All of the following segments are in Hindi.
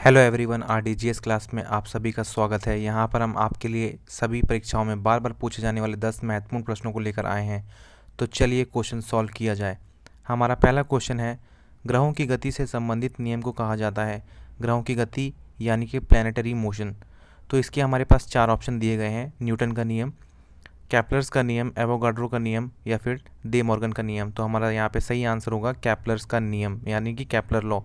हेलो एवरीवन, आरडीजीएस क्लास में आप सभी का स्वागत है। यहाँ पर हम आपके लिए सभी परीक्षाओं में बार बार पूछे जाने वाले 10 महत्वपूर्ण प्रश्नों को लेकर आए हैं। तो चलिए क्वेश्चन सॉल्व किया जाए। हमारा पहला क्वेश्चन है, ग्रहों की गति से संबंधित नियम को कहा जाता है। ग्रहों की गति यानी कि प्लैनेटरी मोशन। तो इसके हमारे पास 4 ऑप्शन दिए गए हैं, न्यूटन का नियम, कैप्लर्स का नियम, एवोगाड्रो का नियम या फिर डे मॉर्गन का नियम। तो हमारा यहाँ पे सही आंसर होगा कैप्लर्स का नियम यानी कि कैप्लर लॉ।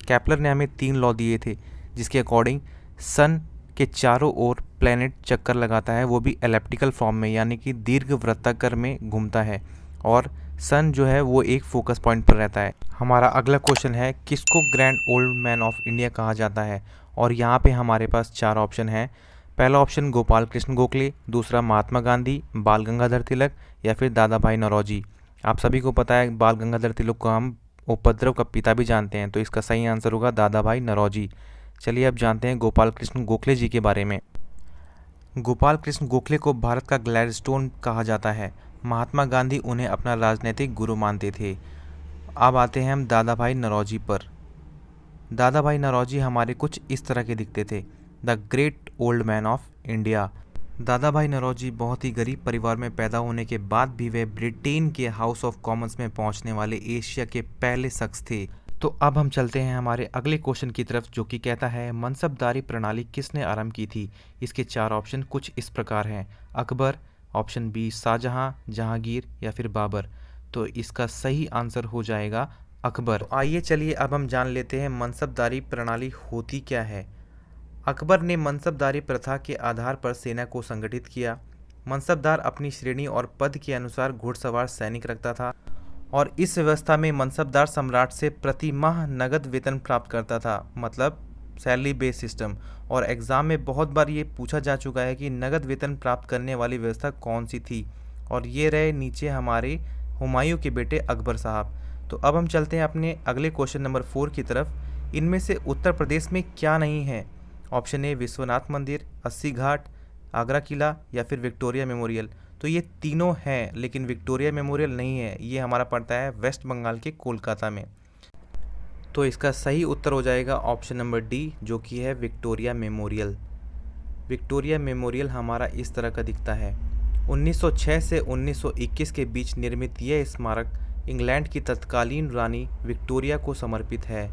कैप्लर ने हमें 3 लॉ दिए थे जिसके अकॉर्डिंग सन के चारों ओर प्लैनेट चक्कर लगाता है, वो भी एलिप्टिकल फॉर्म में यानी कि दीर्घ वृत्ताकार में घूमता है, और सन जो है वो एक फोकस पॉइंट पर रहता है। हमारा अगला क्वेश्चन है, किसको grand old man of India कहा जाता है। और यहाँ पे हमारे पास 4 ऑप्शन है। पहला ऑप्शन गोपाल कृष्ण गोखले, दूसरा महात्मा गांधी, बाल गंगाधर तिलक या फिर दादा भाई नौरोजी। आप सभी को पता है बाल गंगाधर तिलक को हम उपद्रव का पिता भी जानते हैं, तो इसका सही आंसर होगा दादा भाई नौरोजी। चलिए अब जानते हैं गोपाल कृष्ण गोखले जी के बारे में। गोपाल कृष्ण गोखले को भारत का ग्लैडस्टोन कहा जाता है। महात्मा गांधी उन्हें अपना राजनीतिक गुरु मानते थे। अब आते हैं हम दादा भाई नौरोजी पर। दादा भाई नौरोजी हमारे कुछ इस तरह के दिखते थे, the great old man of India. दादा भाई नौरोजी बहुत ही गरीब परिवार में पैदा होने के बाद भी वे ब्रिटेन के हाउस ऑफ कॉमन्स में पहुंचने वाले एशिया के पहले शख्स थे। तो अब हम चलते हैं हमारे अगले क्वेश्चन की तरफ, जो कि कहता है मनसबदारी प्रणाली किसने आरंभ की थी। इसके 4 ऑप्शन कुछ इस प्रकार हैं, अकबर, ऑप्शन बी शाहजहां, जहांगीर या फिर बाबर। तो इसका सही आंसर हो जाएगा अकबर। तो आइए चलिए अब हम जान लेते हैं मनसबदारी प्रणाली होती क्या है। अकबर ने मनसबदारी प्रथा के आधार पर सेना को संगठित किया। मनसबदार अपनी श्रेणी और पद के अनुसार घुड़सवार सैनिक रखता था, और इस व्यवस्था में मनसबदार सम्राट से प्रति माह नगद वेतन प्राप्त करता था, मतलब सैलरी बेस सिस्टम। और एग्ज़ाम में बहुत बार ये पूछा जा चुका है कि नगद वेतन प्राप्त करने वाली व्यवस्था कौन सी थी, और ये रहे नीचे हमारे हुमायूं के बेटे अकबर साहब। तो अब हम चलते हैं अपने अगले क्वेश्चन नंबर 4 की तरफ। इनमें से उत्तर प्रदेश में क्या नहीं है। ऑप्शन ए विश्वनाथ मंदिर, 80 घाट, आगरा किला या फिर विक्टोरिया मेमोरियल। तो ये तीनों हैं, लेकिन विक्टोरिया मेमोरियल नहीं है। ये हमारा पड़ता है वेस्ट बंगाल के कोलकाता में। तो इसका सही उत्तर हो जाएगा ऑप्शन नंबर डी, जो कि है विक्टोरिया मेमोरियल। विक्टोरिया मेमोरियल हमारा इस तरह का दिखता है। 1906 से 1921 के बीच निर्मित यह स्मारक इंग्लैंड की तत्कालीन रानी विक्टोरिया को समर्पित है।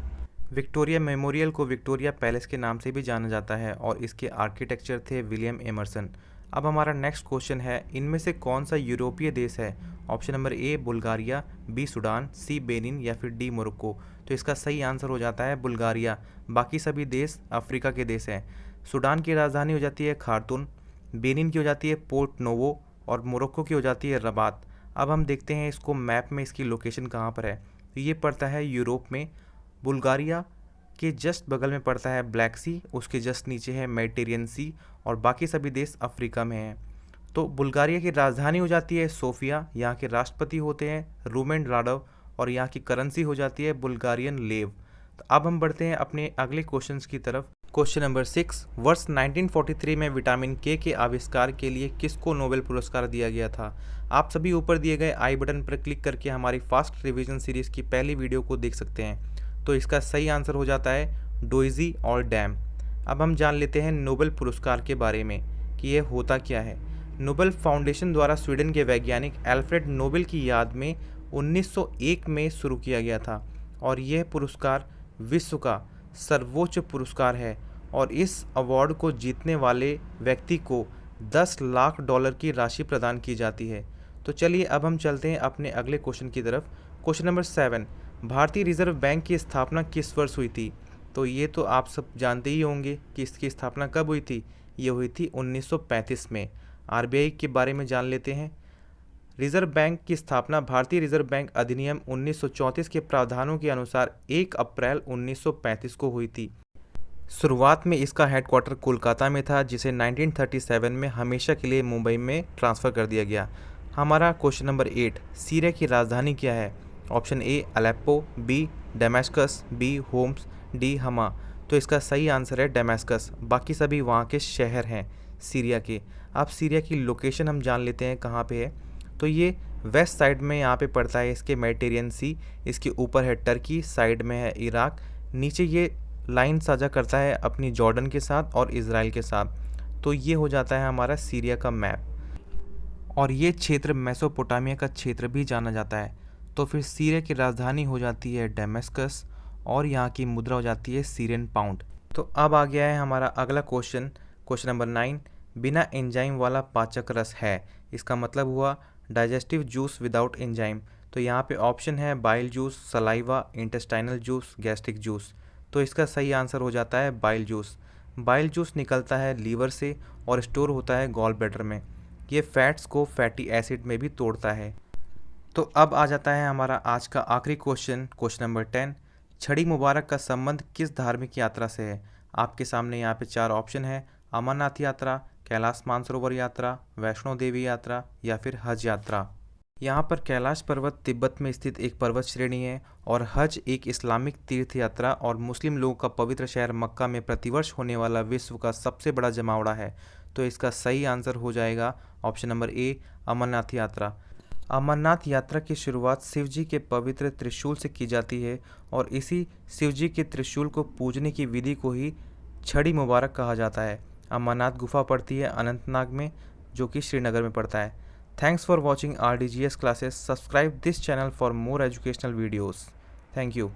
विक्टोरिया मेमोरियल को विक्टोरिया पैलेस के नाम से भी जाना जाता है, और इसके आर्किटेक्चर थे विलियम एमर्सन। अब हमारा नेक्स्ट क्वेश्चन है, इनमें से कौन सा यूरोपीय देश है। Option number A Bulgaria, B Sudan, C Benin या फिर डी मोरक्को। तो इसका सही आंसर हो जाता है बुल्गारिया। बाकी सभी देश अफ्रीका के देश हैं। सूडान की राजधानी हो जाती है खार्तूम, बेनिन की हो जाती है पोर्ट नोवो, और मोरक्को की हो जाती है रबात। अब हम देखते हैं इसको मैप में इसकी लोकेशन कहाँ पर है। तो ये पड़ता है यूरोप में। बुल्गारिया के जस्ट बगल में पड़ता है ब्लैक सी, उसके जस्ट नीचे है मेडिटेरियन सी, और बाकी सभी देश अफ्रीका में हैं। तो बुल्गारिया की राजधानी हो जाती है सोफिया, यहाँ के राष्ट्रपति होते हैं रूमेन राडव, और यहाँ की करेंसी हो जाती है बुल्गारियन लेव। तो अब हम बढ़ते हैं अपने अगले क्वेश्चंस की तरफ। क्वेश्चन नंबर 6, वर्ष 1943 में विटामिन के आविष्कार के लिए किसको नोबेल पुरस्कार दिया गया था। आप सभी ऊपर दिए गए आई बटन पर क्लिक करके हमारी फास्ट रिवीजन सीरीज़ की पहली वीडियो को देख सकते हैं। तो इसका सही आंसर हो जाता है डोइजी और डैम। अब हम जान लेते हैं नोबेल पुरस्कार के बारे में कि यह होता क्या है। नोबेल फाउंडेशन द्वारा स्वीडन के वैज्ञानिक एल्फ्रेड नोबेल की याद में 1901 में शुरू किया गया था, और यह पुरस्कार विश्व का सर्वोच्च पुरस्कार है, और इस अवार्ड को जीतने वाले व्यक्ति को $10 लाख की राशि प्रदान की जाती है। तो चलिए अब हम चलते हैं अपने अगले क्वेश्चन की तरफ। क्वेश्चन नंबर 7, भारतीय रिजर्व बैंक की स्थापना किस वर्ष हुई थी। तो ये तो आप सब जानते ही होंगे कि इसकी स्थापना कब हुई थी। ये हुई थी 1935 में। आरबीआई के बारे में जान लेते हैं। रिजर्व बैंक की स्थापना भारतीय रिजर्व बैंक अधिनियम 1934 के प्रावधानों के अनुसार 1 अप्रैल 1935 को हुई थी। शुरुआत में इसका हेडक्वार्टर कोलकाता में था, जिसे 1937 में हमेशा के लिए मुंबई में ट्रांसफ़र कर दिया गया। हमारा क्वेश्चन नंबर 8, सीरिया की राजधानी क्या है। Option A Aleppo, B Damascus, B Homs, D Hama. तो इसका सही आंसर है डेमास्कस। बाकी सभी वहाँ के शहर हैं सीरिया के। अब सीरिया की लोकेशन हम जान लेते हैं कहाँ पे है। तो ये वेस्ट साइड में यहाँ पे पड़ता है इसके मेडिटेरियन सी, इसके ऊपर है टर्की, साइड में है इराक, नीचे ये लाइन साझा करता है अपनी जॉर्डन के साथ और इज़राइल के साथ। तो ये हो जाता है हमारा सीरिया का मैप। और ये क्षेत्र मेसोपोटामिया का क्षेत्र भी जाना जाता है। तो फिर सीरिया की राजधानी हो जाती है डेमेस्कस और यहाँ की मुद्रा हो जाती है सीरियन पाउंड। तो अब आ गया है हमारा अगला क्वेश्चन, क्वेश्चन नंबर 9। बिना एंजाइम वाला पाचक रस है, इसका मतलब हुआ डाइजेस्टिव जूस विदाउट एंजाइम। तो यहाँ पे ऑप्शन है bile juice, saliva, intestinal juice, gastric juice. तो इसका सही आंसर हो जाता है बाइल जूस। बाइल जूस निकलता है लीवर से और स्टोर होता है गॉल ब्लैडर में। ये फैट्स को फैटी एसिड में भी तोड़ता है। तो अब आ जाता है हमारा आज का आखिरी क्वेश्चन, क्वेश्चन नंबर 10। छड़ी मुबारक का संबंध किस धार्मिक यात्रा से है? आपके सामने यहाँ पे 4 ऑप्शन है: अमरनाथ यात्रा, कैलाश मानसरोवर यात्रा, वैष्णो देवी यात्रा या फिर हज यात्रा। यहाँ पर कैलाश पर्वत तिब्बत में स्थित एक पर्वत श्रेणी है और हज एक इस्लामिक तीर्थ यात्रा और मुस्लिम लोगों का पवित्र शहर मक्का में प्रतिवर्ष होने वाला विश्व का सबसे बड़ा जमावड़ा है। तो इसका सही आंसर हो जाएगा ऑप्शन नंबर ए, अमरनाथ यात्रा। अमरनाथ यात्रा की शुरुआत शिवजी के पवित्र त्रिशूल से की जाती है और इसी शिवजी के त्रिशूल को पूजने की विधि को ही छड़ी मुबारक कहा जाता है। अमरनाथ गुफा पड़ती है अनंतनाग में, जो कि श्रीनगर में पड़ता है। Thanks for watching RDGS classes. Subscribe this channel for more educational videos. Thank you.